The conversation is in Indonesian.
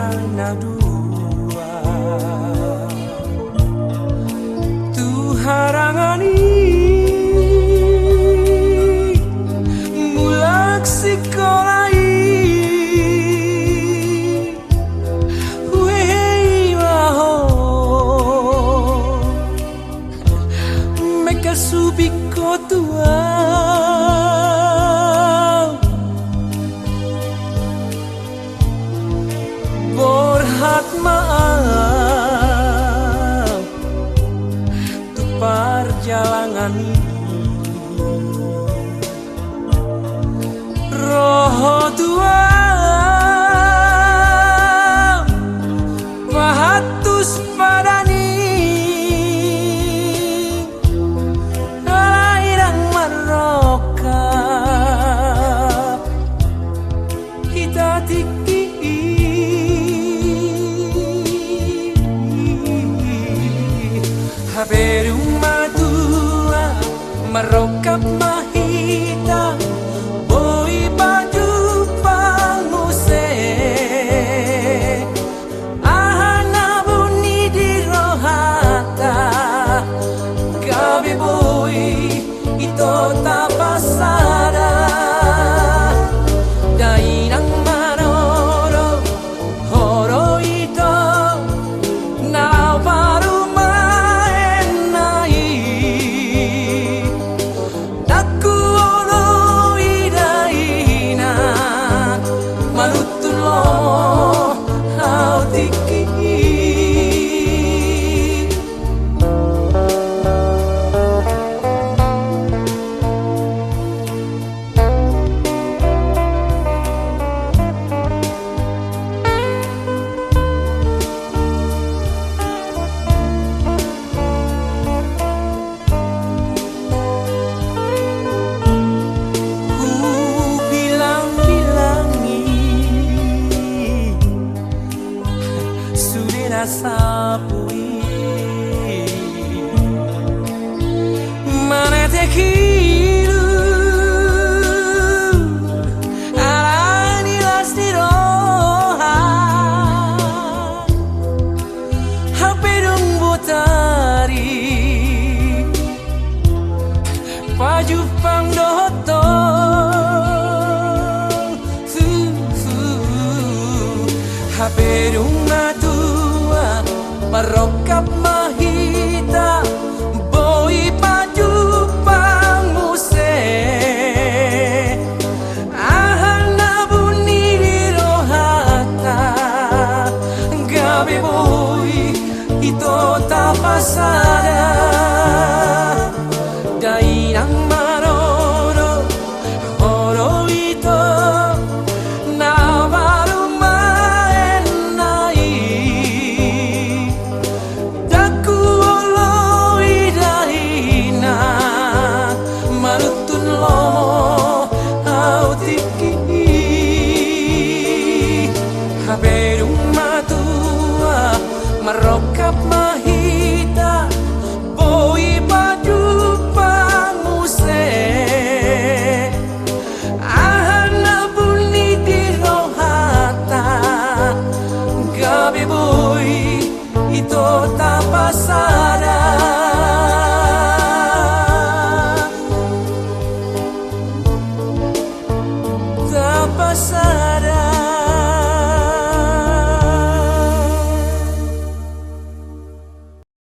ana dua tu harangani mulak sikolai wei waho meka subiko tua borhat maaf tu perjalanan ini roh tua wahatus padani alairang maroka kita tiki haberu madua marokap mahita boi baju panguse ahana buni di rohata gabe boi ito tapasada dainang manoro horo ito na baru sapui mana tekiru alani lasti roha hapedung botari paju pangdoto hapedung marokap mahita boi baju panguse ahana buni rohata gabe boi ito tapasada dainang maroro horo ito haberung matua marokap mahita boi baju panguse ahana buni di rohata gabe boi ito tapasada tapasada